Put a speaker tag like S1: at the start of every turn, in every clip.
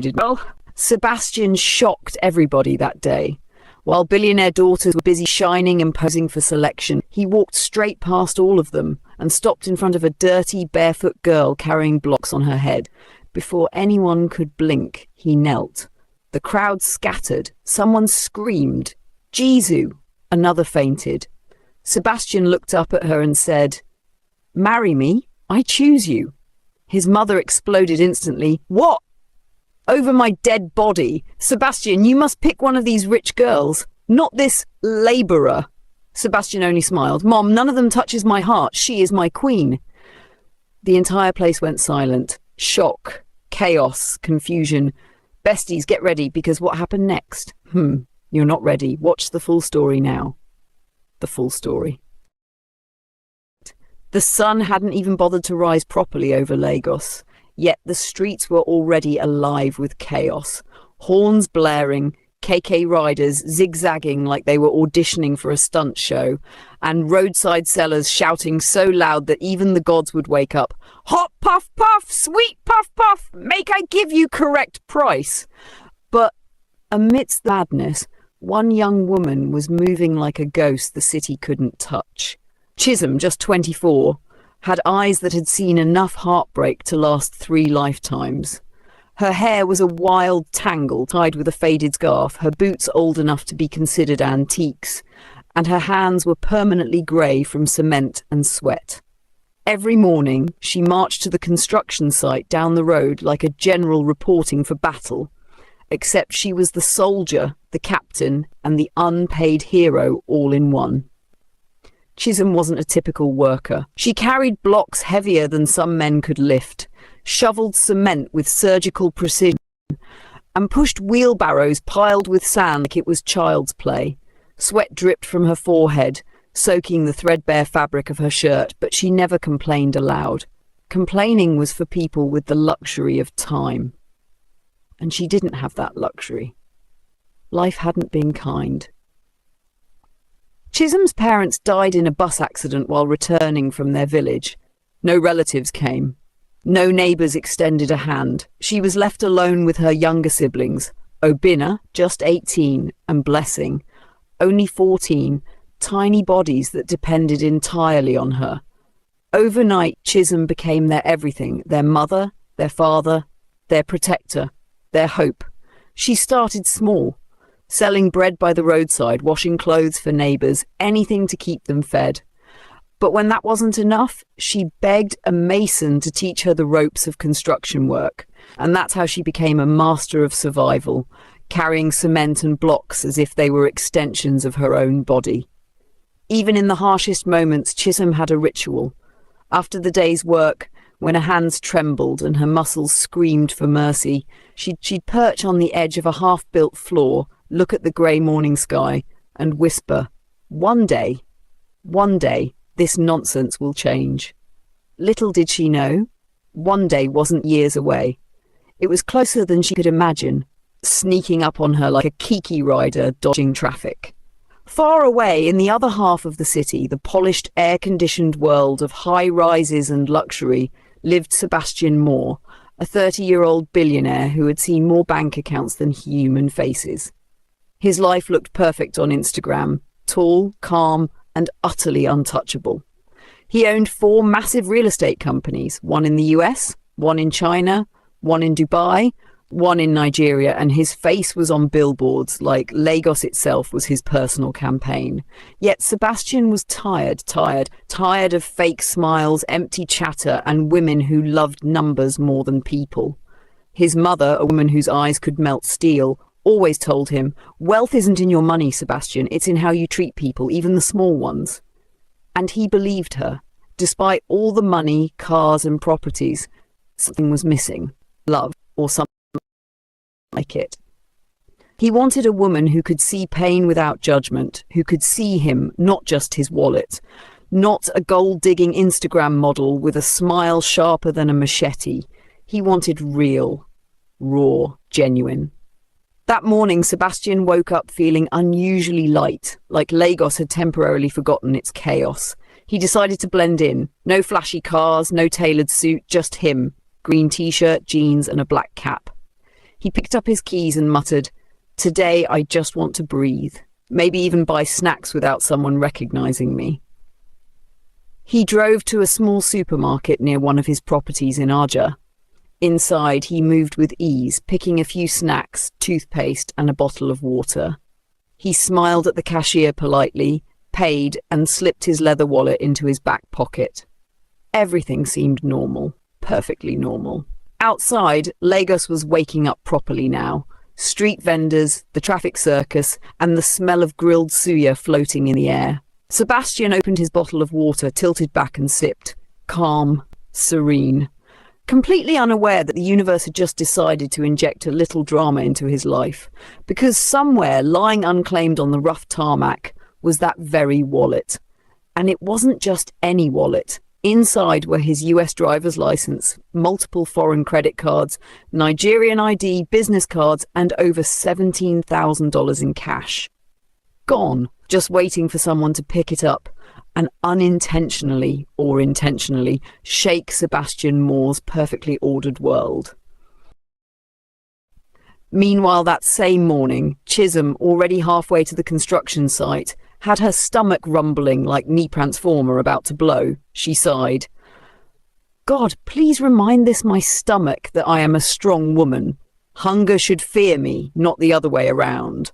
S1: Well, Sebastian shocked everybody that day. While billionaire daughters were busy shining and posing for selection, he walked straight past all of them and stopped in front of a dirty, barefoot girl carrying blocks on her head. Before anyone could blink, he knelt. The crowd scattered. Someone screamed, "Jesus!" Another fainted. Sebastian looked up at her and said, "Marry me, I choose you." His mother exploded instantly. "What? Over my dead body? Sebastian, you must pick one of these rich girls, not this labourer." Sebastian only smiled. "Mom, none of them touches my heart. She is my queen." The entire place went silent. Shock, chaos, confusion. Besties, get ready, because what happened next? You're not ready. Watch the full story now. The full story. The sun hadn't even bothered to rise properly over Lagos, yet the streets were already alive with chaos. Horns blaring, KK riders zigzagging like they were auditioning for a stunt show, and roadside sellers shouting so loud that even the gods would wake up. "Hot puff puff, sweet puff puff, make I give you correct price." But amidst the madness, one young woman was moving like a ghost the city couldn't touch. Chisholm, just 24, had eyes that had seen enough heartbreak to last 3 lifetimes. Her hair was a wild tangle tied with a faded scarf, her boots old enough to be considered antiques, and her hands were permanently grey from cement and sweat. Every morning, she marched to the construction site down the road like a general reporting for battle, except she was the soldier, the captain, and the unpaid hero all in one. Chisholm wasn't a typical worker. She carried blocks heavier than some men could lift, shoveled cement with surgical precision, and pushed wheelbarrows piled with sand like it was child's play. Sweat dripped from her forehead, soaking the threadbare fabric of her shirt, but she never complained aloud. Complaining was for people with the luxury of time. And she didn't have that luxury. Life hadn't been kind. Chisholm's parents died in a bus accident while returning from their village. No relatives came. No neighbours extended a hand. She was left alone with her younger siblings, Obinna, just 18, and Blessing, only 14, tiny bodies that depended entirely on her. Overnight, Chisholm became their everything, their mother, their father, their protector, their hope. She started small, selling bread by the roadside, washing clothes for neighbours, anything to keep them fed. But when that wasn't enough, she begged a mason to teach her the ropes of construction work. And that's how she became a master of survival, carrying cement and blocks as if they were extensions of her own body. Even in the harshest moments, Chisholm had a ritual. After the day's work, when her hands trembled and her muscles screamed for mercy, she'd perch on the edge of a half-built floor, look at the grey morning sky, and whisper, one day, this nonsense will change." Little did she know, one day wasn't years away. It was closer than she could imagine, sneaking up on her like a kiki rider dodging traffic. Far away in the other half of the city, the polished, air-conditioned world of high-rises and luxury, lived Sebastian Moore, a 30-year-old billionaire who had seen more bank accounts than human faces. His life looked perfect on Instagram, tall, calm, and utterly untouchable. He owned 4 massive real estate companies, one in the US, one in China, one in Dubai, one in Nigeria, and his face was on billboards like Lagos itself was his personal campaign. Yet Sebastian was tired of fake smiles, empty chatter, and women who loved numbers more than people. His mother, a woman whose eyes could melt steel, always told him, "Wealth isn't in your money, Sebastian, it's in how you treat people, even the small ones." And he believed her. Despite all the money, cars and properties, something was missing. Love, or something like it. He wanted a woman who could see pain without judgment, who could see him, not just his wallet, not a gold-digging Instagram model with a smile sharper than a machete. He wanted real, raw, genuine. That morning, Sebastian woke up feeling unusually light, like Lagos had temporarily forgotten its chaos. He decided to blend in. No flashy cars, no tailored suit, just him. Green t-shirt, jeans, and a black cap. He picked up his keys and muttered, "Today I just want to breathe. Maybe even buy snacks without someone recognizing me." He drove to a small supermarket near one of his properties in Arja. Inside, he moved with ease, picking a few snacks, toothpaste, and a bottle of water. He smiled at the cashier politely, paid, and slipped his leather wallet into his back pocket. Everything seemed normal, perfectly normal. Outside, Lagos was waking up properly now. Street vendors, the traffic circus, and the smell of grilled suya floating in the air. Sebastian opened his bottle of water, tilted back and sipped. Calm, serene. Completely unaware that the universe had just decided to inject a little drama into his life. Because somewhere, lying unclaimed on the rough tarmac, was that very wallet. And it wasn't just any wallet. Inside were his US driver's license, multiple foreign credit cards, Nigerian ID, business cards, and over $17,000 in cash. Gone, just waiting for someone to pick it up and unintentionally or intentionally shake Sebastian Moore's perfectly ordered world. Meanwhile, that same morning, Chisholm, already halfway to the construction site, had her stomach rumbling like knee transformer about to blow. She sighed. "God, please remind this my stomach that I am a strong woman. Hunger should fear me, not the other way around."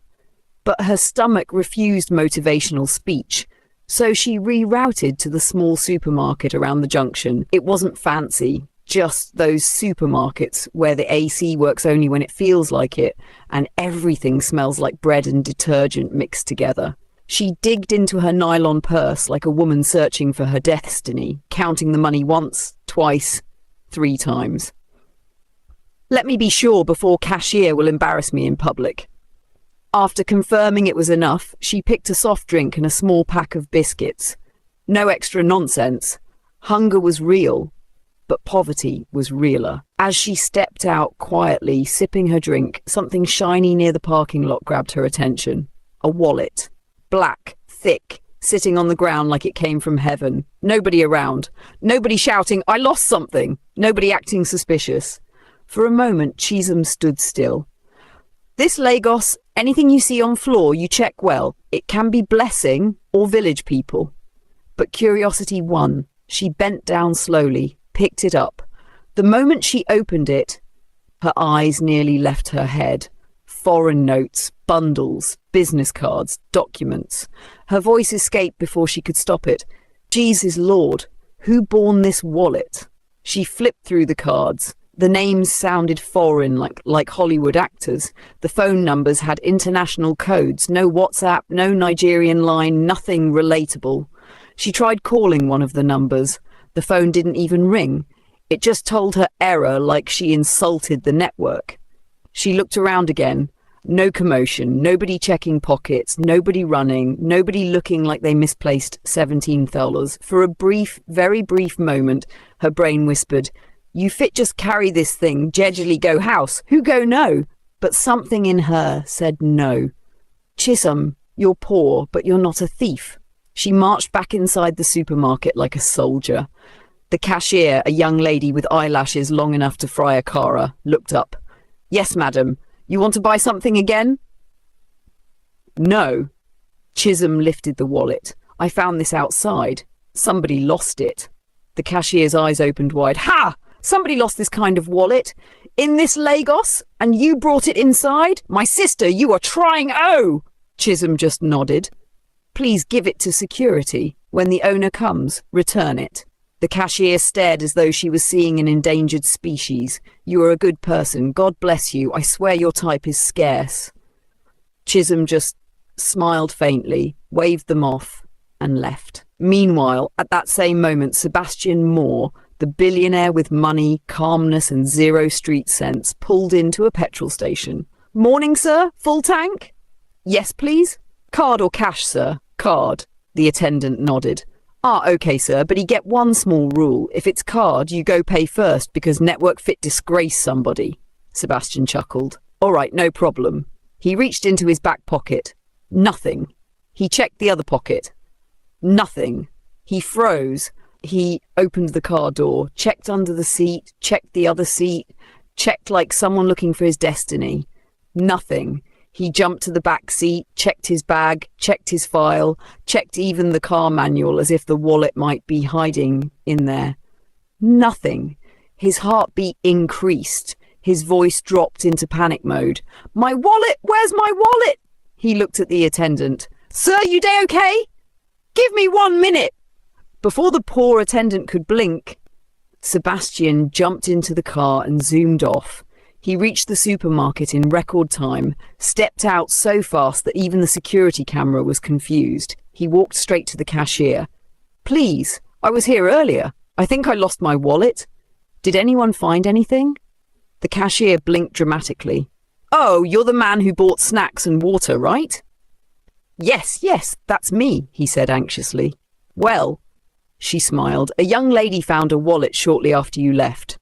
S1: But her stomach refused motivational speech, so she rerouted to the small supermarket around the junction. It wasn't fancy, just those supermarkets where the AC works only when it feels like it, and everything smells like bread and detergent mixed together. She digged into her nylon purse like a woman searching for her destiny, counting the money once, twice, 3 times. "Let me be sure before cashier will embarrass me in public." After confirming it was enough, she picked a soft drink and a small pack of biscuits. No extra nonsense. Hunger was real, but poverty was realer. As she stepped out quietly, sipping her drink, something shiny near the parking lot grabbed her attention. A wallet. Black, thick, sitting on the ground like it came from heaven. Nobody around. Nobody shouting, "I lost something." Nobody acting suspicious. For a moment, Chisholm stood still. This Lagos, anything you see on floor, you check well. It can be blessing or village people. But curiosity won. She bent down slowly, picked it up. The moment she opened it, her eyes nearly left her head. Foreign notes, bundles, business cards, documents. Her voice escaped before she could stop it. Jesus Lord, who born this wallet? She flipped through the cards. The names sounded foreign, like Hollywood actors. The phone numbers had international codes. No WhatsApp, no Nigerian line, nothing relatable. She tried calling one of the numbers. The phone didn't even ring. It just told her error like she insulted the network. She looked around again. No commotion, nobody checking pockets, nobody running, nobody looking like they misplaced $17. For a brief, very brief moment, her brain whispered, "You fit just carry this thing, jejely go house. Who go no?" But something in her said no. "Chisholm, you're poor, but you're not a thief." She marched back inside the supermarket like a soldier. The cashier, a young lady with eyelashes long enough to fry a kara, looked up. "Yes, madam. You want to buy something again?" "No." Chisholm lifted the wallet. "I found this outside. Somebody lost it." The cashier's eyes opened wide. "Ha! Somebody lost this kind of wallet? In this Lagos? And you brought it inside? My sister, you are trying. Oh!" Chisholm just nodded. "Please give it to security. When the owner comes, return it." The cashier stared as though she was seeing an endangered species. "You are a good person. God bless you. I swear your type is scarce." Chisholm just smiled faintly, waved them off, and left. Meanwhile, at that same moment, Sebastian Moore, the billionaire with money, calmness, and zero street sense, pulled into a petrol station. "Morning, sir. Full tank?" "Yes, please." "Card or cash, sir?" "Card." The attendant nodded. "Ah, okay, sir, but you get one small rule. If it's card, you go pay first because network fit disgrace somebody." Sebastian chuckled. "All right, no problem." He reached into his back pocket. Nothing. He checked the other pocket. Nothing. He froze. He opened the car door, checked under the seat, checked the other seat, Checked like someone looking for his destiny. Nothing. He jumped to the back seat, checked his bag, checked his file, checked even the car manual as if the wallet might be hiding in there. Nothing. His heartbeat increased. His voice dropped into panic mode. "My wallet! Where's my wallet?" He looked at the attendant. "Sir, you day okay? Give me 1 minute." Before the poor attendant could blink, Sebastian jumped into the car and zoomed off. He reached the supermarket in record time, stepped out so fast that even the security camera was confused. He walked straight to the cashier. "Please, I was here earlier. I think I lost my wallet. Did anyone find anything?" The cashier blinked dramatically. "Oh, you're the man who bought snacks and water, right?" Yes, that's me," he said anxiously. "Well," she smiled, "a young lady found a wallet shortly after you left."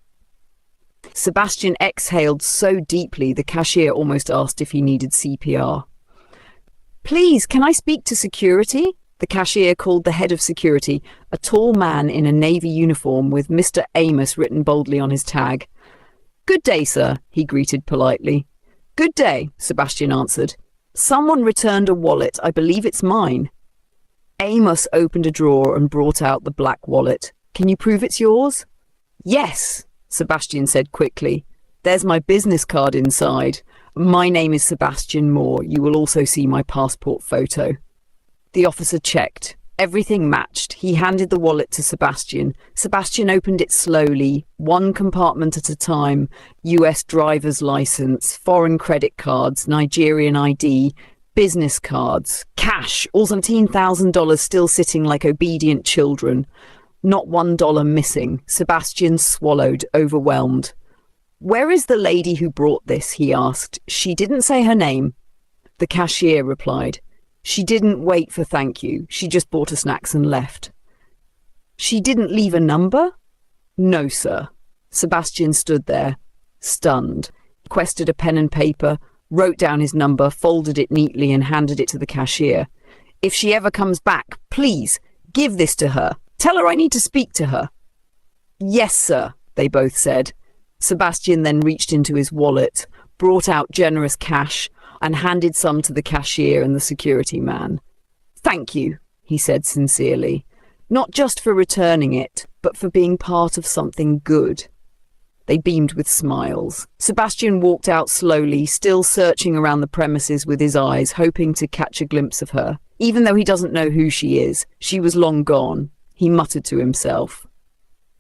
S1: Sebastian exhaled so deeply the cashier almost asked if he needed CPR. "Please, can I speak to security?" The cashier called the head of security, a tall man in a navy uniform with Mr. Amos written boldly on his tag. "Good day, sir," he greeted politely. "Good day," Sebastian answered. "Someone returned a wallet. I believe it's mine." Amos opened a drawer and brought out the black wallet. "Can you prove it's yours?" "Yes," Sebastian said quickly. "There's my business card inside. My name is Sebastian Moore. You will also see my passport photo." The officer checked. Everything matched. He handed the wallet to Sebastian. Sebastian opened it slowly, one compartment at a time. US driver's license, foreign credit cards, Nigerian ID, business cards, cash, all $17,000 still sitting like obedient children. Not $1 missing. Sebastian swallowed, overwhelmed. "Where is the lady who brought this?" he asked. "She didn't say her name." The cashier replied. "She didn't wait for thank you. She just bought her snacks and left." "She didn't leave a number?" "No, sir." Sebastian stood there, stunned. He requested a pen and paper, wrote down his number, folded it neatly and handed it to the cashier. "If she ever comes back, please, give this to her. Tell her I need to speak to her." "Yes, sir," they both said. Sebastian then reached into his wallet, brought out generous cash, and handed some to the cashier and the security man. "Thank you," he said sincerely, "not just for returning it, but for being part of something good." They beamed with smiles. Sebastian walked out slowly, still searching around the premises with his eyes, hoping to catch a glimpse of her. Even though he doesn't know who she is, she was long gone, he muttered to himself.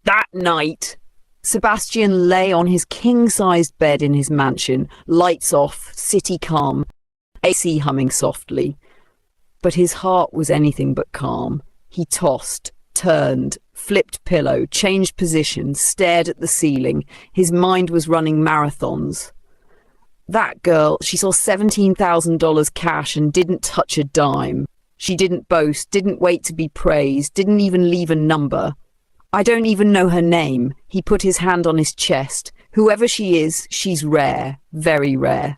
S1: That night, Sebastian lay on his king-sized bed in his mansion, lights off, city calm, AC humming softly. But his heart was anything but calm. He tossed, turned, flipped pillow, changed position, stared at the ceiling. His mind was running marathons. That girl, she saw $17,000 cash and didn't touch a dime. She didn't boast, didn't wait to be praised, didn't even leave a number. "I don't even know her name." He put his hand on his chest. "Whoever she is, she's rare, very rare."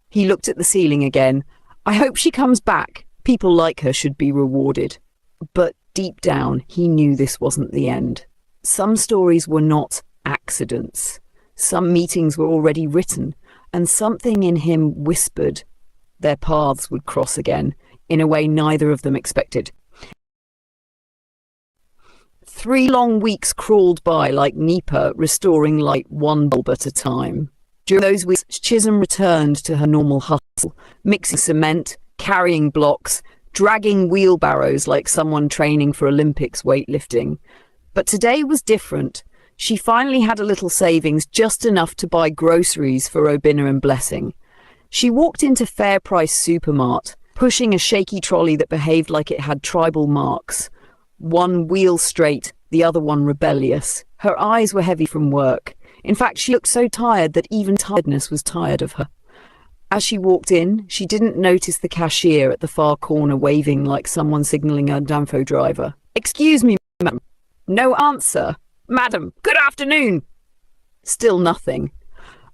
S1: He looked at the ceiling again. "I hope she comes back. People like her should be rewarded." But deep down, he knew this wasn't the end. Some stories were not accidents. Some meetings were already written, and something in him whispered their paths would cross again, in a way neither of them expected. 3 long weeks crawled by like Nipa, restoring light one bulb at a time. During those weeks, Chisholm returned to her normal hustle, mixing cement, carrying blocks, dragging wheelbarrows like someone training for Olympics weightlifting. But today was different. She finally had a little savings, just enough to buy groceries for Obinna and Blessing. She walked into Fair Price Supermart, pushing a shaky trolley that behaved like it had tribal marks. One wheel straight, the other one rebellious. Her eyes were heavy from work. In fact, she looked so tired that even tiredness was tired of her. As she walked in, she didn't notice the cashier at the far corner waving like someone signalling a Danfo driver. "Excuse me, ma'am." "No answer." "Madam, good afternoon." Still nothing.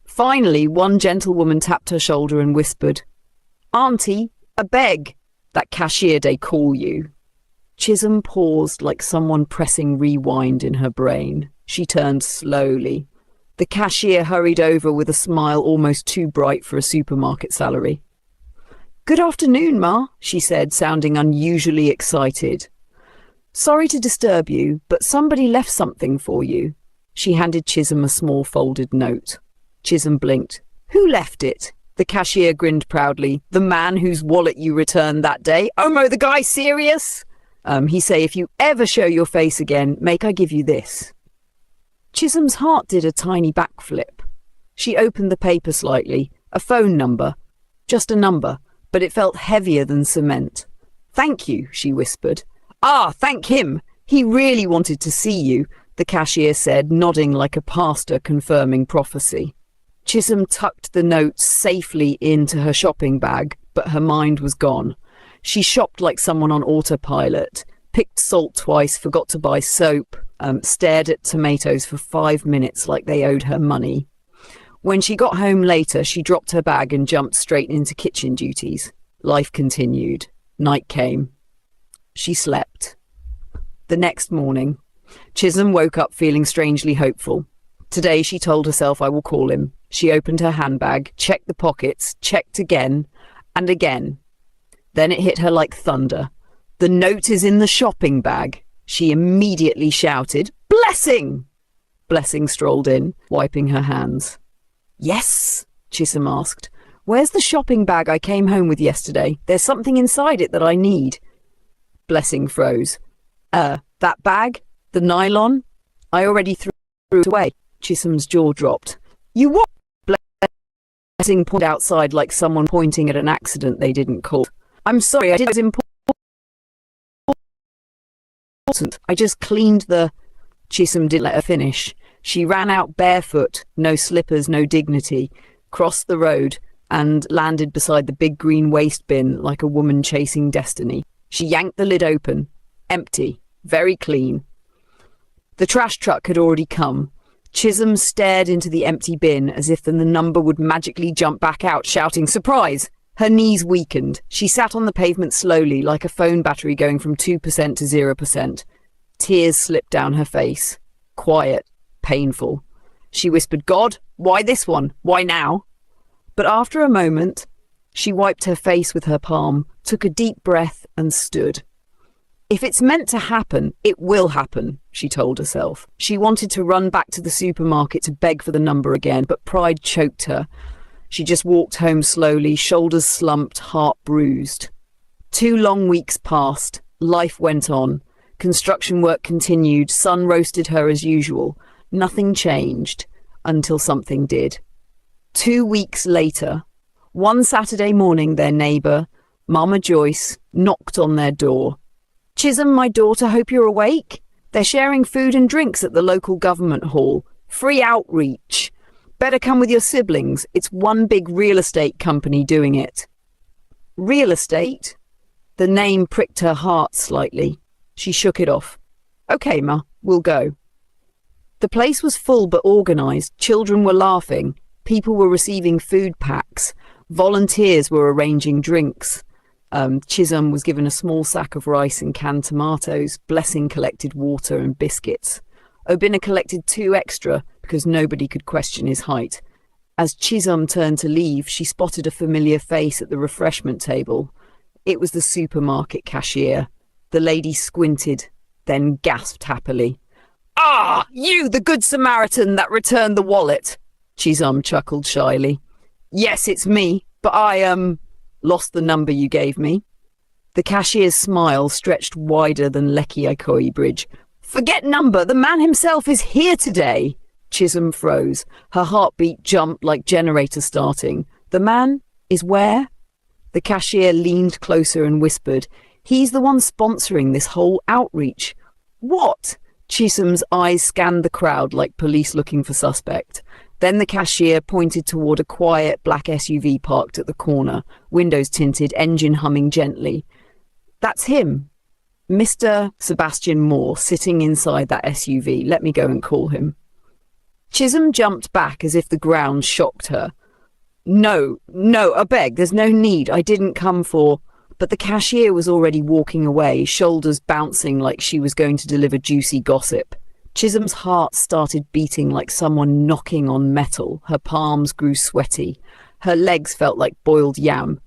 S1: Finally, one gentlewoman tapped her shoulder and whispered, "Auntie, I beg, that cashier they call you." Chisholm paused like someone pressing rewind in her brain. She turned slowly. The cashier hurried over with a smile almost too bright for a supermarket salary. "Good afternoon, Ma," she said, sounding unusually excited. "Sorry to disturb you, but somebody left something for you." She handed Chisholm a small folded note. Chisholm blinked. "Who left it?" The cashier grinned proudly. "The man whose wallet you returned that day." "Omo, the guy serious?" He say, "If you ever show your face again, make I give you this." Chisholm's heart did a tiny backflip. She opened the paper slightly. A phone number. Just a number, but it felt heavier than cement. "Thank you," she whispered. "Ah, thank him. He really wanted to see you," the cashier said, nodding like a pastor confirming prophecy. Chisholm tucked the note safely into her shopping bag, but her mind was gone. She shopped like someone on autopilot, picked salt twice, forgot to buy soap, stared at tomatoes for 5 minutes like they owed her money. When she got home later, she dropped her bag and jumped straight into kitchen duties. Life continued. Night came. She slept. The next morning, Chisholm woke up feeling strangely hopeful. Today, she told herself, "I will call him." She opened her handbag, checked the pockets, checked again and again. Then it hit her like thunder. "The note is in the shopping bag." She immediately shouted, "Blessing!" Blessing strolled in, wiping her hands. "Yes?" Chisholm asked. "Where's the shopping bag I came home with yesterday? There's something inside it that I need." Blessing froze. That bag? The nylon? I already threw it away." Chisholm's jaw dropped. "You what?" Blessing pointed outside like someone pointing at an accident they didn't call. "I'm sorry, I did. It was important. I just cleaned the..." Chisholm didn't let her finish. She ran out barefoot, no slippers, no dignity, crossed the road and landed beside the big green waste bin like a woman chasing destiny. She yanked the lid open. Empty. Very clean. The trash truck had already come. Chisholm stared into the empty bin as if the number would magically jump back out, shouting, "Surprise!" Her knees weakened. She sat on the pavement slowly, like a phone battery going from 2% to 0%. Tears slipped down her face. Quiet. Painful. She whispered, "God, why this one? Why now?" But after a moment, she wiped her face with her palm, took a deep breath and stood. If it's meant to happen, it will happen, she told herself. She wanted to run back to the supermarket to beg for the number again, but pride choked her. She just walked home slowly, shoulders slumped, heart bruised. 2 long weeks passed. Life went on. Construction work continued. Sun roasted her as usual. Nothing changed until something did. 2 weeks later, one Saturday morning, their neighbour, Mama Joyce, knocked on their door. "Chisholm, my daughter, hope you're awake. They're sharing food and drinks at the local government hall. Free outreach. Better come with your siblings. It's one big real estate company doing it." Real estate? The name pricked her heart slightly. She shook it off. "Okay, Ma, we'll go." The place was full but organised. Children were laughing. People were receiving food packs. Volunteers were arranging drinks. Chisholm was given a small sack of rice and canned tomatoes. Blessing collected water and biscuits. Obinna collected 2 extra because nobody could question his height. As Chisholm turned to leave, she spotted a familiar face at the refreshment table. It was the supermarket cashier. The lady squinted, then gasped happily. "Ah, you, the Good Samaritan that returned the wallet!" Chisholm chuckled shyly. "Yes, it's me, but I, lost the number you gave me." The cashier's smile stretched wider than Lekki Ikoyi Bridge. "Forget number, the man himself is here today." Chisholm froze. Her heartbeat jumped like generator starting. "The man is where?" The cashier leaned closer and whispered, "He's the one sponsoring this whole outreach." "What?" Chisholm's eyes scanned the crowd like police looking for suspect. Then the cashier pointed toward a quiet black SUV parked at the corner, windows tinted, engine humming gently. "That's him. Mr. Sebastian Moore, sitting inside that SUV. Let me go and call him." Chisholm jumped back as if the ground shocked her. No, I beg, there's no need. I didn't come for..." But the cashier was already walking away, shoulders bouncing like she was going to deliver juicy gossip. Chisholm's heart started beating like someone knocking on metal. Her palms grew sweaty. Her legs felt like boiled yam.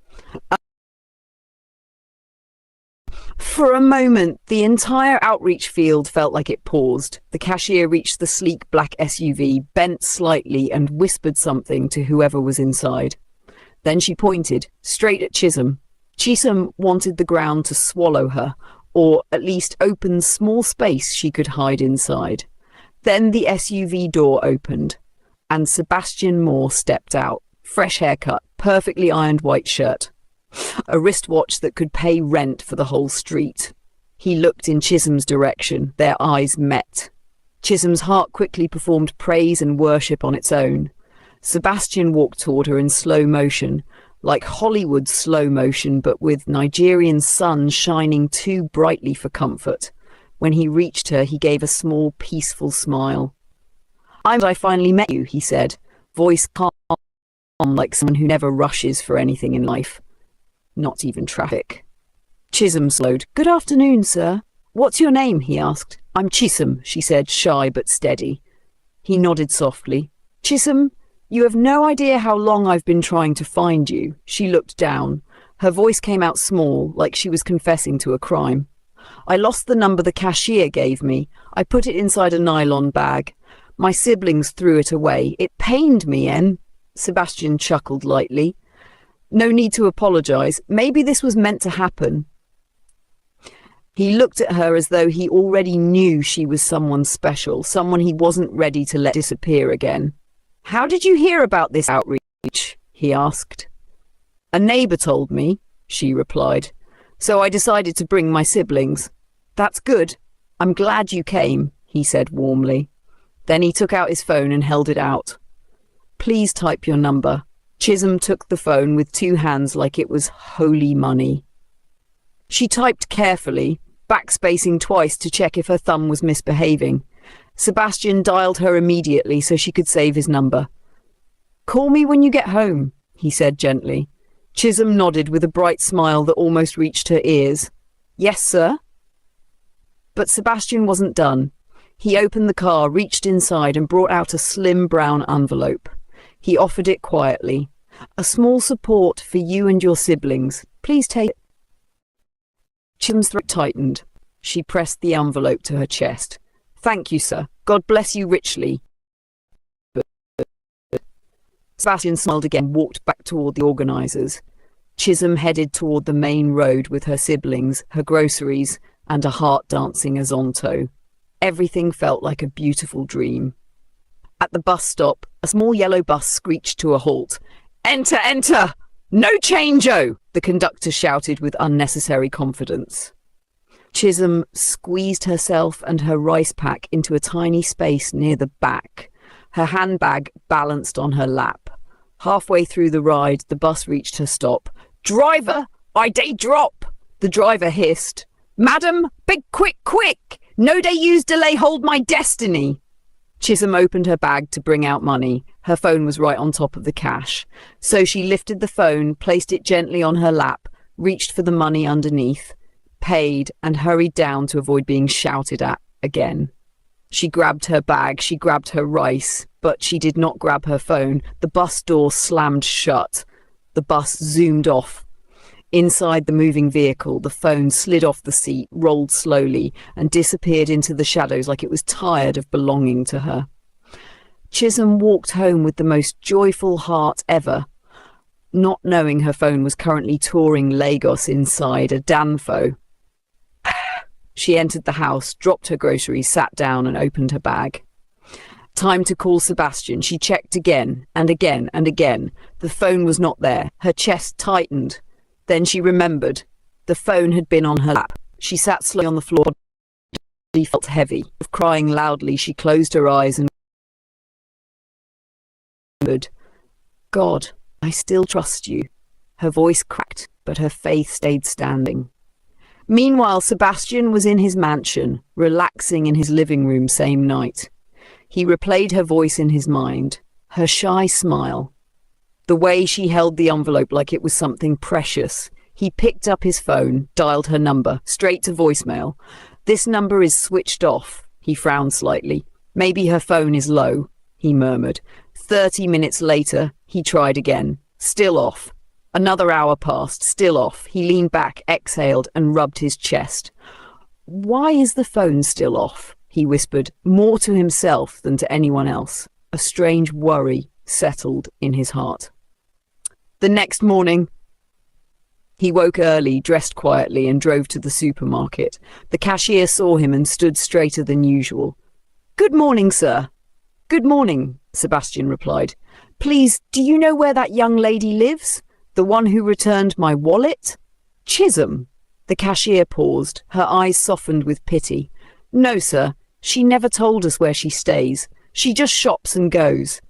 S1: For a moment, the entire outreach field felt like it paused. The cashier reached the sleek black SUV, bent slightly, and whispered something to whoever was inside. Then she pointed, straight at Chisholm. Chisholm wanted the ground to swallow her, or at least open small space she could hide inside. Then the SUV door opened, and Sebastian Moore stepped out. Fresh haircut, perfectly ironed white shirt. A wristwatch that could pay rent for the whole street. He looked in Chisholm's direction. Their eyes met. Chisholm's heart quickly performed praise and worship on its own. Sebastian walked toward her in slow motion, like Hollywood slow motion, but with Nigerian sun shining too brightly for comfort. When he reached her, he gave a small, peaceful smile. I finally met you, he said, voice calm like someone who never rushes for anything in life. Not even traffic. Chisholm slowed. Good afternoon, sir. What's your name? He asked. I'm Chisholm, she said, shy but steady. He nodded softly. Chisholm, you have no idea how long I've been trying to find you. She looked down. Her voice came out small, like she was confessing to a crime. I lost the number the cashier gave me. I put it inside a nylon bag. My siblings threw it away. It pained me, En. Sebastian chuckled lightly. No need to apologize. Maybe this was meant to happen. He looked at her as though he already knew she was someone special, someone he wasn't ready to let disappear again. How did you hear about this outreach? He asked. A neighbor told me, she replied. So I decided to bring my siblings. That's good. I'm glad you came, he said warmly. Then he took out his phone and held it out. Please type your number. Chisholm took the phone with two hands like it was holy money. She typed carefully, backspacing twice to check if her thumb was misbehaving. Sebastian dialed her immediately so she could save his number. Call me when you get home, he said gently. Chisholm nodded with a bright smile that almost reached her ears. Yes, sir. But Sebastian wasn't done. He opened the car, reached inside, and brought out a slim brown envelope. He offered it quietly. A small support for you and your siblings. Please take it. Chisholm's throat tightened. She pressed the envelope to her chest. Thank you, sir. God bless you richly. Sebastian smiled again and walked back toward the organizers. Chisholm headed toward the main road with her siblings, her groceries, and a heart-dancing Azonto. Everything felt like a beautiful dream. At the bus stop, a small yellow bus screeched to a halt. Enter, enter! No change-o! The conductor shouted with unnecessary confidence. Chisholm squeezed herself and her rice pack into a tiny space near the back. Her handbag balanced on her lap. Halfway through the ride, the bus reached her stop. Driver, I dey drop! The driver hissed. Madam, big quick, quick! No dey use delay hold my destiny! Chisholm opened her bag to bring out money. Her phone was right on top of the cash. So she lifted the phone, placed it gently on her lap, reached for the money underneath, paid, and hurried down to avoid being shouted at again. She grabbed her bag, she grabbed her rice, but she did not grab her phone. The bus door slammed shut. The bus zoomed off. Inside the moving vehicle, the phone slid off the seat, rolled slowly, and disappeared into the shadows like it was tired of belonging to her. Chisholm walked home with the most joyful heart ever, not knowing her phone was currently touring Lagos inside a Danfo. She entered the house, dropped her groceries, sat down and opened her bag. Time to call Sebastian. She checked again and again and again. The phone was not there. Her chest tightened. Then she remembered. The phone had been on her lap. She sat slowly on the floor. She felt heavy. Crying loudly, she closed her eyes and remembered. God, I still trust you. Her voice cracked, but her faith stayed standing. Meanwhile, Sebastian was in his mansion, relaxing in his living room same night. He replayed her voice in his mind, her shy smile, the way she held the envelope like it was something precious. He picked up his phone, dialed her number, straight to voicemail. This number is switched off. He frowned slightly. Maybe her phone is low, he murmured. 30 minutes later, he tried again. Still off. Another hour passed, still off. He leaned back, exhaled, and rubbed his chest. Why is the phone still off? He whispered, more to himself than to anyone else. A strange worry settled in his heart. The next morning, he woke early, dressed quietly, and drove to the supermarket. The cashier saw him and stood straighter than usual. "Good morning, sir." "Good morning," Sebastian replied. "Please, do you know where that young lady lives? The one who returned my wallet?" "Chisholm." The cashier paused, her eyes softened with pity. "No, sir. She never told us where she stays. She just shops and goes."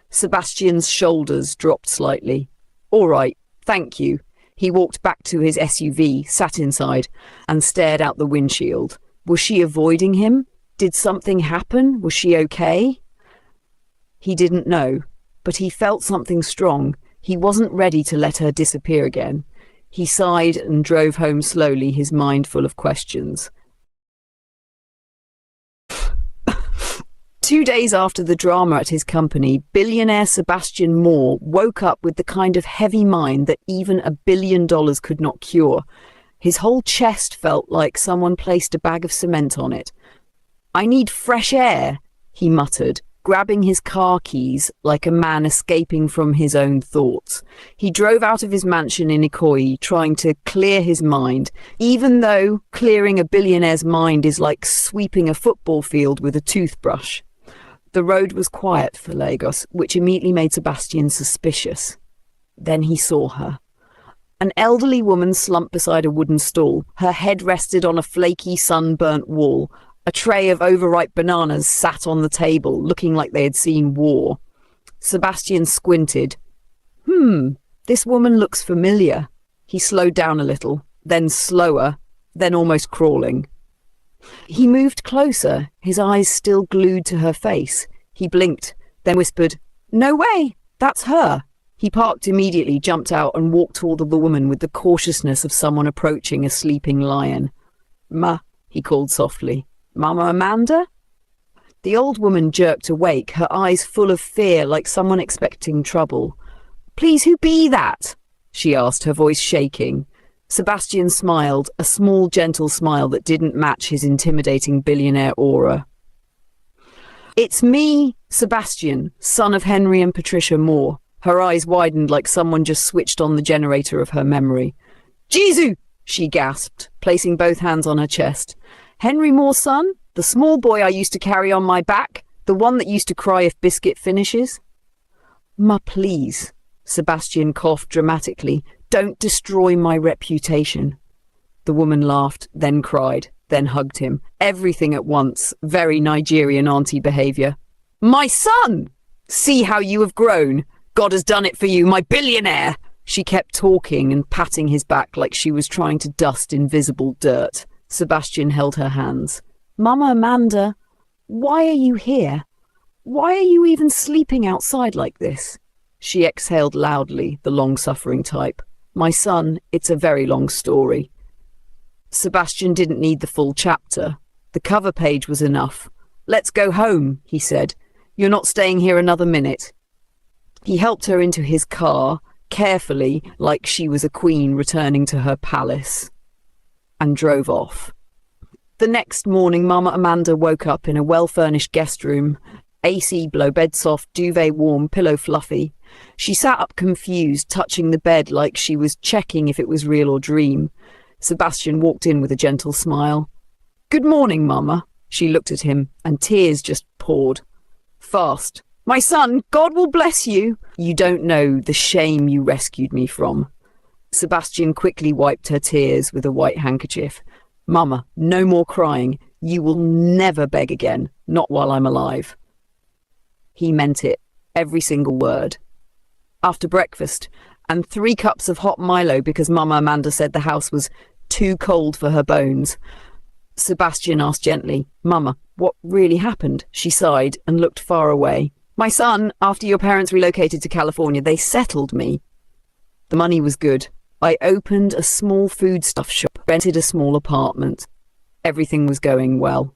S1: Sebastian's shoulders dropped slightly. "All right, thank you." He walked back to his SUV, sat inside, and stared out the windshield. Was she avoiding him? Did something happen? Was she okay? He didn't know, but he felt something strong. He wasn't ready to let her disappear again. He sighed and drove home slowly, his mind full of questions. 2 days after the drama at his company, billionaire Sebastian Moore woke up with the kind of heavy mind that even $1 billion could not cure. His whole chest felt like someone placed a bag of cement on it. "I need fresh air," he muttered, grabbing his car keys like a man escaping from his own thoughts. He drove out of his mansion in Ikoyi, trying to clear his mind, even though clearing a billionaire's mind is like sweeping a football field with a toothbrush. The road was quiet for Lagos, which immediately made Sebastian suspicious. Then he saw her. An elderly woman slumped beside a wooden stool. Her head rested on a flaky, sunburnt wall. A tray of overripe bananas sat on the table, looking like they had seen war. Sebastian squinted. This woman looks familiar." He slowed down a little, then slower, then almost crawling. He moved closer, his eyes still glued to her face. He blinked, then whispered, "No way, that's her." He parked immediately, jumped out, and walked toward the woman with the cautiousness of someone approaching a sleeping lion. "Ma," he called softly. "Mama Amanda?" The old woman jerked awake, her eyes full of fear, like someone expecting trouble. "Please, who be that?" she asked, her voice shaking. Sebastian smiled, a small, gentle smile that didn't match his intimidating billionaire aura. "It's me, Sebastian, son of Henry and Patricia Moore." Her eyes widened like someone just switched on the generator of her memory. "Jesu!" she gasped, placing both hands on her chest. "Henry Moore's son? The small boy I used to carry on my back? The one that used to cry if biscuit finishes?" "Ma, please." Sebastian coughed dramatically. "Don't destroy my reputation." The woman laughed, then cried, then hugged him. Everything at once. Very Nigerian auntie behaviour. "My son! See how you have grown. God has done it for you, my billionaire!" She kept talking and patting his back like she was trying to dust invisible dirt. Sebastian held her hands. "Mama Amanda, why are you here? Why are you even sleeping outside like this?" She exhaled loudly, the long-suffering type. "My son, it's a very long story." Sebastian didn't need the full chapter. The cover page was enough. "Let's go home," he said. "You're not staying here another minute." He helped her into his car, carefully, like she was a queen returning to her palace, and drove off. The next morning, Mama Amanda woke up in a well-furnished guest room. AC, blow bed soft, duvet warm, pillow fluffy. She sat up confused, touching the bed like she was checking if it was real or dream. Sebastian walked in with a gentle smile. "Good morning, Mama." She looked at him, and tears just poured. Fast. "My son, God will bless you." "You don't know the shame you rescued me from." Sebastian quickly wiped her tears with a white handkerchief. "Mama, no more crying. You will never beg again, not while I'm alive." He meant it, every single word. After breakfast, and 3 cups of hot Milo because Mama Amanda said the house was too cold for her bones, Sebastian asked gently, "Mama, what really happened?" She sighed and looked far away. "My son, after your parents relocated to California, they settled me. The money was good. I opened a small foodstuff shop, rented a small apartment. Everything was going well."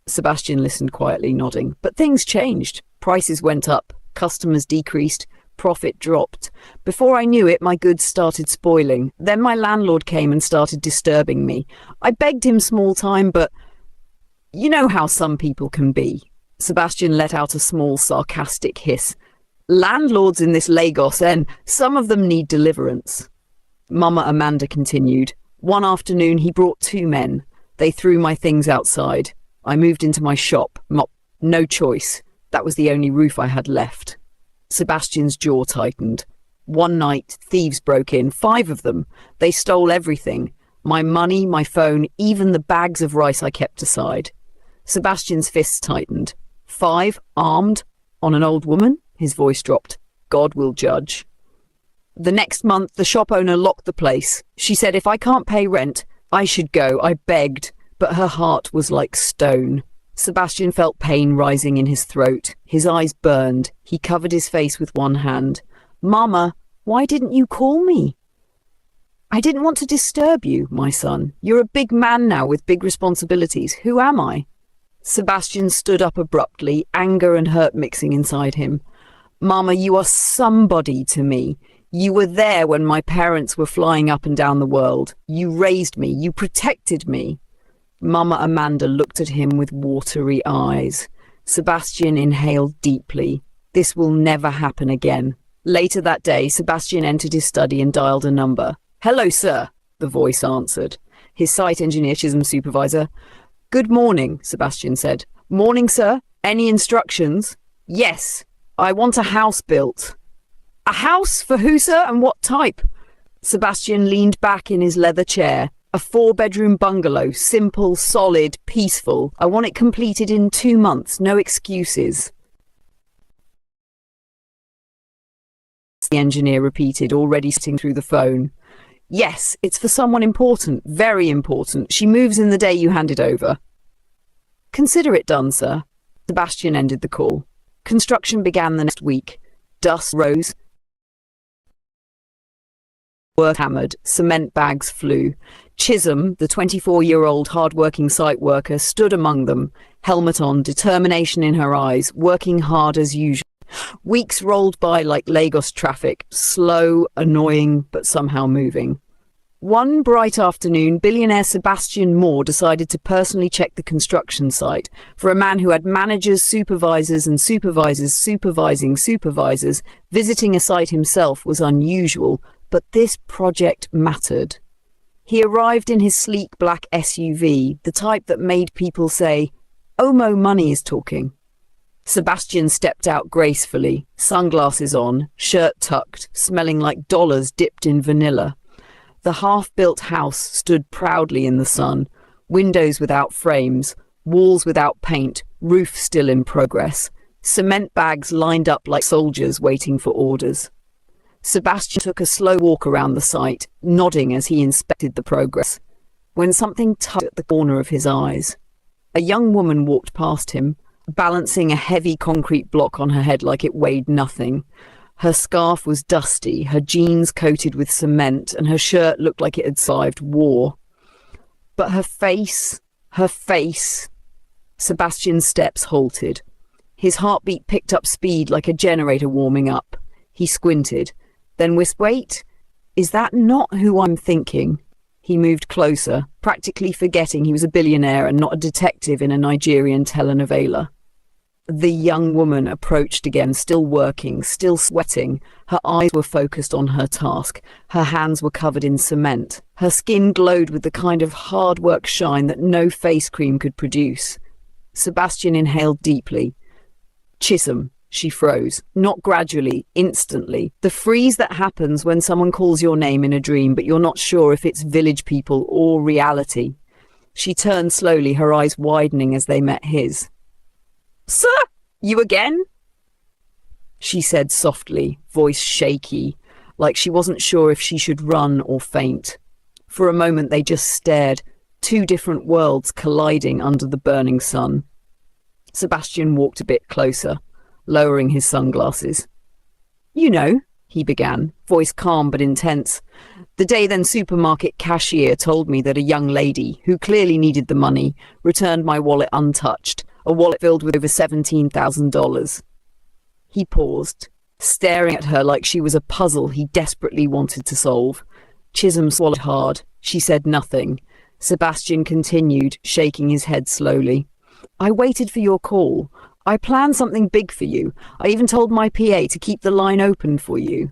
S1: Sebastian listened quietly, nodding. But things changed. Prices went up, customers decreased, profit dropped. Before I knew it, my goods started spoiling. Then my landlord came and started disturbing me. I begged him small time, but you know how some people can be. Sebastian let out a small, sarcastic hiss. Landlords in this Lagos, and some of them need deliverance. Mama Amanda continued. One afternoon he brought 2 men. They threw my things outside. I moved into my shop. No choice. That was the only roof I had left. Sebastian's jaw tightened. One night, thieves broke in, 5 of them. They stole everything. My money, my phone, even the bags of rice I kept aside. Sebastian's fists tightened. 5, armed, on an old woman? His voice dropped. God will judge. The next month, the shop owner locked the place. She said if I can't pay rent, I should go. I begged, but her heart was like stone. Sebastian felt pain rising in his throat. His eyes burned. He covered his face with one hand. Mama, why didn't you call me? I didn't want to disturb you, my son. You're a big man now with big responsibilities. Who am I? Sebastian stood up abruptly, anger and hurt mixing inside him. Mama, you are somebody to me. You were there when my parents were flying up and down the world. You raised me. You protected me. Mama Amanda looked at him with watery eyes. Sebastian inhaled deeply. This will never happen again. Later that day, Sebastian entered his study and dialed a number. Hello, sir, the voice answered. His site engineer, GenZMom supervisor. Good morning, Sebastian said. Morning, sir. Any instructions? Yes. I want a house built. A house? For who, sir, and what type? Sebastian leaned back in his leather chair. A 4-bedroom bungalow, simple, solid, peaceful. I want it completed in 2 months, no excuses. The engineer repeated, already sitting through the phone. Yes, it's for someone important, very important. She moves in the day you hand it over. Consider it done, sir. Sebastian ended the call. Construction began the next week. Dust rose. Work hammered, cement bags flew. Chisholm, the 24-year-old hard-working site worker, stood among them, helmet on, determination in her eyes, working hard as usual. Weeks rolled by like Lagos traffic, slow, annoying, but somehow moving. One bright afternoon, billionaire Sebastian Moore decided to personally check the construction site. For a man who had managers, supervisors, and supervisors supervising supervisors, visiting a site himself was unusual, but this project mattered. He arrived in his sleek black SUV, the type that made people say, Omo money is talking. Sebastian stepped out gracefully, sunglasses on, shirt tucked, smelling like dollars dipped in vanilla. The half-built house stood proudly in the sun, windows without frames, walls without paint, roof still in progress, cement bags lined up like soldiers waiting for orders. Sebastian took a slow walk around the site, nodding as he inspected the progress, when something tugged at the corner of his eyes. A young woman walked past him, balancing a heavy concrete block on her head like it weighed nothing. Her scarf was dusty, her jeans coated with cement, and her shirt looked like it had survived war. But her face... Sebastian's steps halted. His heartbeat picked up speed like a generator warming up. He squinted, then whispered, Wait, is that not who I'm thinking? He moved closer, practically forgetting he was a billionaire and not a detective in a Nigerian telenovela. The young woman approached again, still working, still sweating. Her eyes were focused on her task. Her hands were covered in cement. Her skin glowed with the kind of hard work shine that no face cream could produce. Sebastian inhaled deeply. Chisholm, she froze, not gradually, instantly. The freeze that happens when someone calls your name in a dream, but you're not sure if it's village people or reality. She turned slowly, her eyes widening as they met his. Sir, you again? She said softly, voice shaky, like she wasn't sure if she should run or faint. For a moment they just stared, 2 different worlds colliding under the burning sun. Sebastian walked a bit closer, lowering his sunglasses. You know, he began, voice calm but intense. The day then supermarket cashier told me that a young lady, who clearly needed the money, returned my wallet untouched, a wallet filled with over $17,000. He paused, staring at her like she was a puzzle he desperately wanted to solve. Chisholm swallowed hard. She said nothing. Sebastian continued, shaking his head slowly. I waited for your call. I planned something big for you. I even told my PA to keep the line open for you.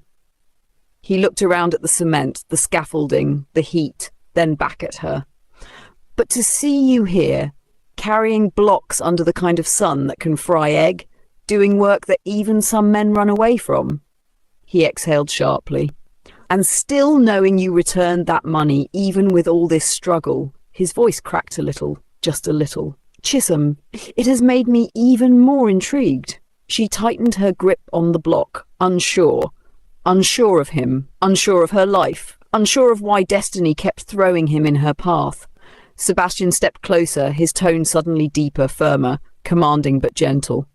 S1: He looked around at the cement, the scaffolding, the heat, then back at her. But to see you here, carrying blocks under the kind of sun that can fry egg, doing work that even some men run away from. He exhaled sharply. And still knowing you returned that money, even with all this struggle. His voice cracked a little, just a little. Chisholm, it has made me even more intrigued. She tightened her grip on the block, unsure. Unsure of him, unsure of her life, unsure of why destiny kept throwing him in her path. Sebastian stepped closer, his tone suddenly deeper, firmer, commanding but gentle.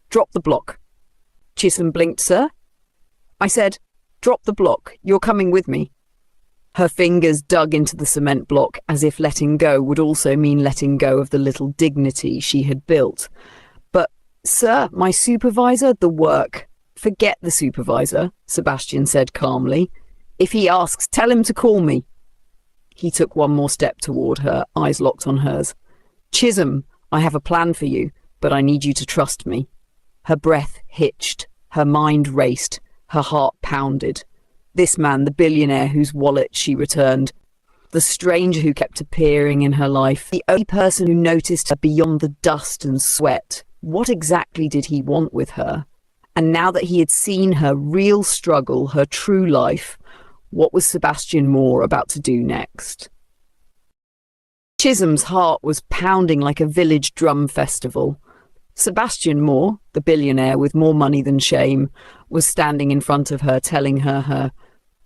S1: Drop the block. Chisholm blinked. Sir? I said, drop the block. You're coming with me. Her fingers dug into the cement block as if letting go would also mean letting go of the little dignity she had built. But, sir, my supervisor, the work. Forget the supervisor, Sebastian said calmly. If he asks, tell him to call me. He took one more step toward her, eyes locked on hers. Chisholm, I have a plan for you, but I need you to trust me. Her breath hitched, her mind raced, her heart pounded. This man, the billionaire whose wallet she returned, the stranger who kept appearing in her life, the only person who noticed her beyond the dust and sweat. What exactly did he want with her? And now that he had seen her real struggle, her true life, what was Sebastian Moore about to do next? Chisholm's heart was pounding like a village drum festival. Sebastian Moore, the billionaire with more money than shame, was standing in front of her, telling her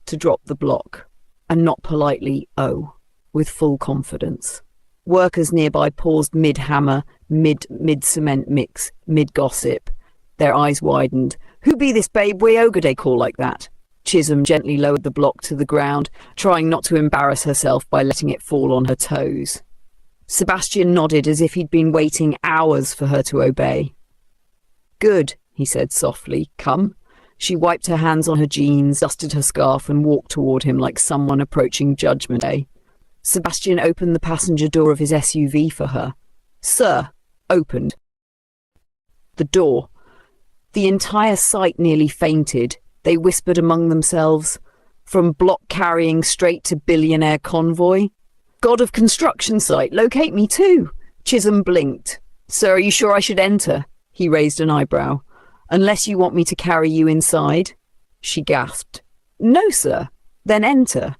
S1: to drop the block, and not politely, oh, with full confidence. Workers nearby paused mid-hammer, mid-cement mix, mid-gossip. Their eyes widened. Who be this babe they call like that? Chisholm gently lowered the block to the ground, trying not to embarrass herself by letting it fall on her toes. Sebastian nodded as if he'd been waiting hours for her to obey. Good, he said softly. Come. She wiped her hands on her jeans, dusted her scarf, and walked toward him like someone approaching Judgment Day. Sebastian opened the passenger door of his SUV for her. Sir, opened. The door. The entire site nearly fainted. They whispered among themselves, from block carrying straight to billionaire convoy. God of construction site, locate me too. Chisholm blinked. Sir, are you sure I should enter? He raised an eyebrow. Unless you want me to carry you inside? She gasped. No, sir. Then enter.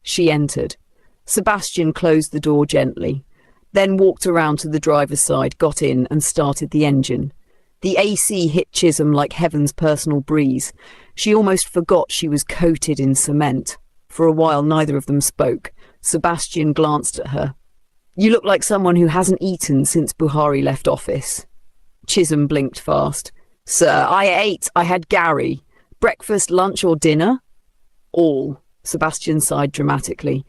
S1: She entered. Sebastian closed the door gently, then walked around to the driver's side, got in and started the engine. The AC hit Chisholm like heaven's personal breeze. She almost forgot she was coated in cement. For a while, neither of them spoke. Sebastian glanced at her. You look like someone who hasn't eaten since Buhari left office. Chisholm blinked fast. Sir, I ate. I had Gary. Breakfast, lunch or dinner? All. Sebastian sighed dramatically.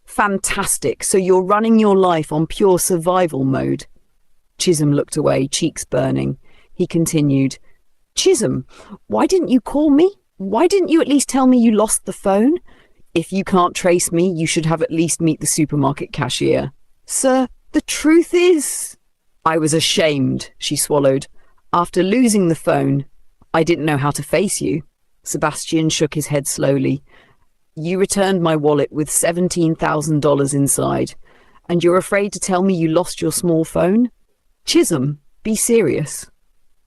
S1: Fantastic. So you're running your life on pure survival mode. Chisholm looked away, cheeks burning. He continued, Chisholm, why didn't you call me? Why didn't you at least tell me you lost the phone? If you can't trace me, you should have at least meet the supermarket cashier. Sir, the truth is... I was ashamed, she swallowed. After losing the phone, I didn't know how to face you. Sebastian shook his head slowly. You returned my wallet with $17,000 inside, and you're afraid to tell me you lost your small phone? Chisholm, be serious.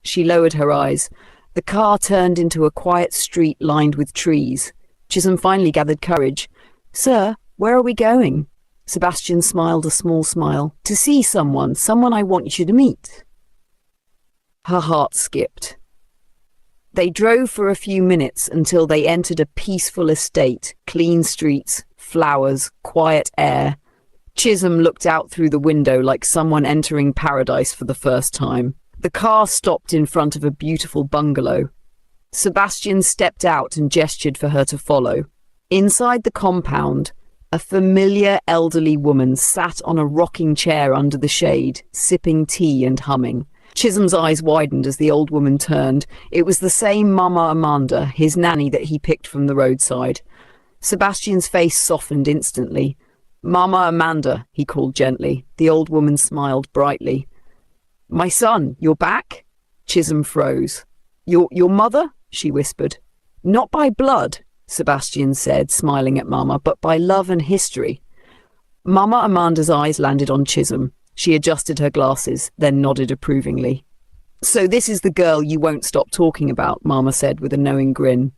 S1: She lowered her eyes. The car turned into a quiet street lined with trees. Chisholm finally gathered courage. Sir, where are we going? Sebastian smiled a small smile. To see someone I want you to meet. Her heart skipped. They drove for a few minutes until they entered a peaceful estate, clean streets, flowers, quiet air. Chisholm looked out through the window like someone entering paradise for the first time. The car stopped in front of a beautiful bungalow. Sebastian stepped out and gestured for her to follow. Inside the compound, a familiar elderly woman sat on a rocking chair under the shade, sipping tea and humming. Chisholm's eyes widened as the old woman turned. It was the same Mama Amanda, his nanny that he picked from the roadside. Sebastian's face softened instantly. "Mama Amanda," he called gently. The old woman smiled brightly. "My son, you're back?" Chisholm froze. Your mother?" she whispered. "Not by blood," Sebastian said, smiling at Mama, "but by love and history." Mama Amanda's eyes landed on Chisholm. She adjusted her glasses, then nodded approvingly. "So this is the girl you won't stop talking about," Mama said with a knowing grin.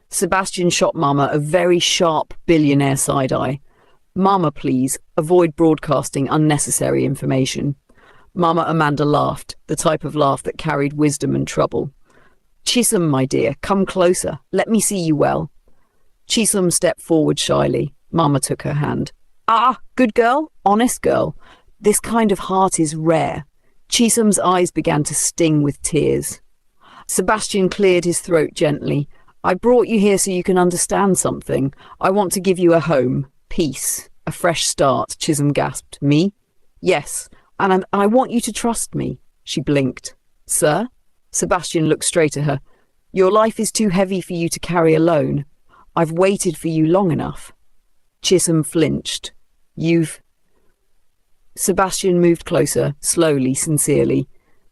S1: Sebastian shot Mama a very sharp billionaire side eye. "Mama, please, avoid broadcasting unnecessary information." Mama Amanda laughed, the type of laugh that carried wisdom and trouble. "Chisholm, my dear, come closer. Let me see you well." Chisholm stepped forward shyly. Mama took her hand. "Ah, good girl, honest girl. This kind of heart is rare." Chisholm's eyes began to sting with tears. Sebastian cleared his throat gently. "I brought you here so you can understand something. I want to give you a home, peace, a fresh start," Chisholm gasped. "Me?" "Yes, and I want you to trust me." She blinked. "Sir?" Sebastian looked straight at her. "Your life is too heavy for you to carry alone. I've waited for you long enough." Chisholm flinched. "You've—" Sebastian moved closer, slowly, sincerely.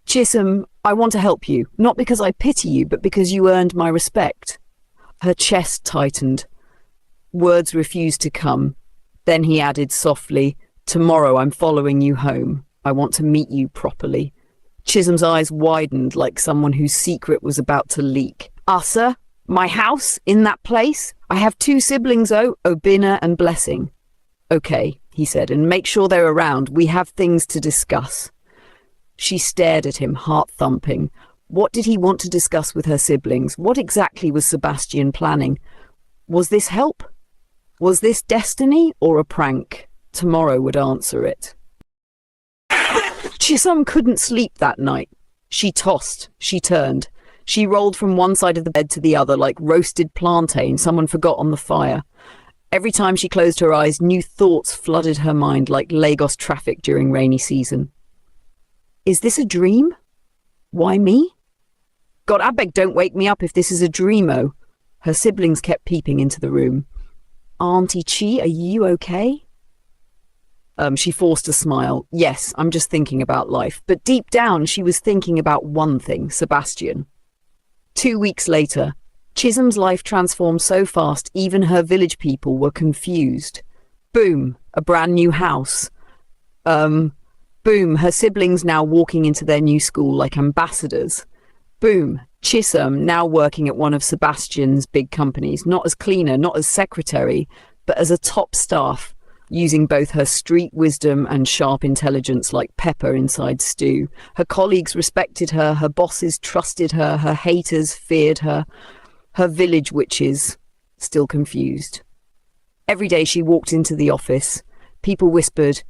S1: "Chisholm, I want to help you, not because I pity you, but because you earned my respect." Her chest tightened. Words refused to come. Then he added softly, "Tomorrow I'm following you home. I want to meet you properly." Chisholm's eyes widened like someone whose secret was about to leak. "Ah, sir? My house? In that place? I have 2 siblings, Obina and Blessing." "Okay," he said, "and make sure they're around. We have things to discuss." She stared at him, heart thumping. What did he want to discuss with her siblings? What exactly was Sebastian planning? Was this help? Was this destiny or a prank? Tomorrow would answer it. Chisholm couldn't sleep that night. She tossed, she turned. She rolled from one side of the bed to the other like roasted plantain someone forgot on the fire. Every time she closed her eyes, new thoughts flooded her mind like Lagos traffic during rainy season. Is this a dream? Why me? God, I beg, don't wake me up if this is a dream-o. Her siblings kept peeping into the room. Auntie Chi, are you okay? She forced a smile. Yes, I'm just thinking about life. But deep down, she was thinking about one thing, Sebastian. 2 weeks later, Chisholm's life transformed so fast, even her village people were confused. Boom, a brand new house. Boom, her siblings now walking into their new school like ambassadors. Boom, Chisholm now working at one of Sebastian's big companies, not as cleaner, not as secretary, but as a top staff, using both her street wisdom and sharp intelligence like pepper inside stew. Her colleagues respected her, her bosses trusted her, her haters feared her, her village witches still confused. Every day she walked into the office. People whispered,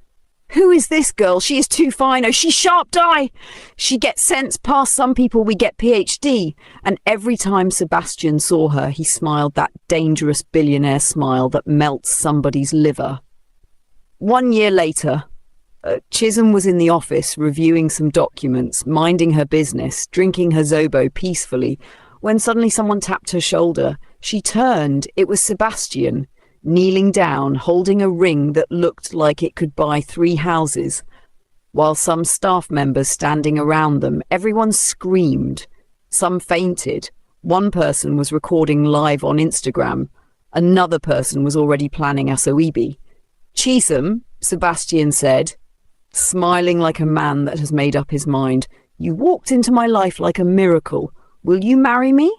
S1: "Who is this girl? She is too fine. Oh, she's sharp die. She gets sense past some people we get PhD." And every time Sebastian saw her, he smiled that dangerous billionaire smile that melts somebody's liver. 1 year later, Chisholm was in the office reviewing some documents, minding her business, drinking her Zobo peacefully, when suddenly someone tapped her shoulder. She turned. It was Sebastian, kneeling down, holding a ring that looked like it could buy 3 houses. While some staff members standing around them, everyone screamed. Some fainted. One person was recording live on Instagram. Another person was already planning Asoebi. "Chisholm," Sebastian said, smiling like a man that has made up his mind, "you walked into my life like a miracle. Will you marry me?"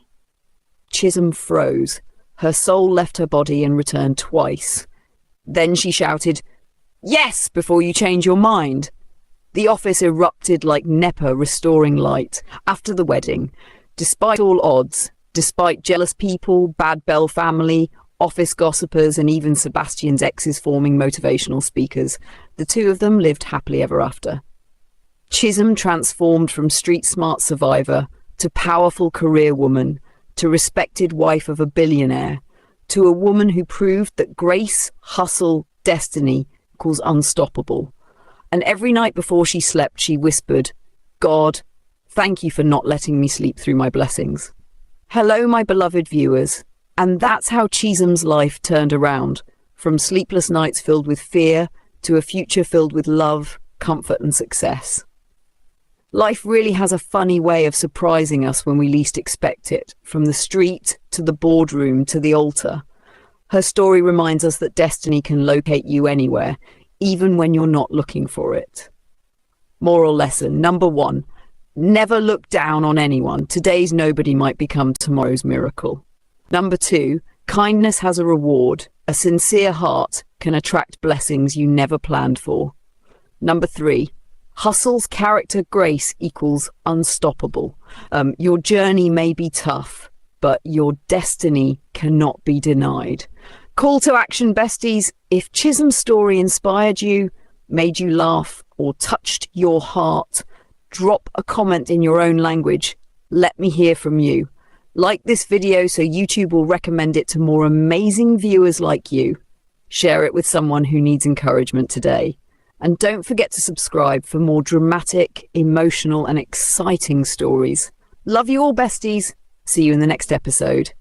S1: Chisholm froze. Her soul left her body and returned twice. Then she shouted, "Yes, before you change your mind." The office erupted like NEPA restoring light after the wedding. Despite all odds, despite jealous people, bad Bell family, office gossipers, and even Sebastian's exes forming motivational speakers, the 2 of them lived happily ever after. Chisholm transformed from street-smart survivor to powerful career woman to respected wife of a billionaire, to a woman who proved that grace, hustle, destiny equals unstoppable. And every night before she slept, she whispered, "God, thank you for not letting me sleep through my blessings." Hello, my beloved viewers. And that's how GenZMom's life turned around, from sleepless nights filled with fear to a future filled with love, comfort, and success. Life really has a funny way of surprising us when we least expect it, from the street to the boardroom to the altar. Her story reminds us that destiny can locate you anywhere, even when you're not looking for it. Moral lesson number 1, never look down on anyone. Today's nobody might become tomorrow's miracle. Number 2, kindness has a reward. A sincere heart can attract blessings you never planned for. Number 3, hustle's character grace equals unstoppable. Your journey may be tough, but your destiny cannot be denied. Call to action, besties. If GenZMom's story inspired you, made you laugh, or touched your heart, drop a comment in your own language. Let me hear from you. Like this video so YouTube will recommend it to more amazing viewers like you. Share it with someone who needs encouragement today. And don't forget to subscribe for more dramatic, emotional, and exciting stories. Love you all, besties. See you in the next episode.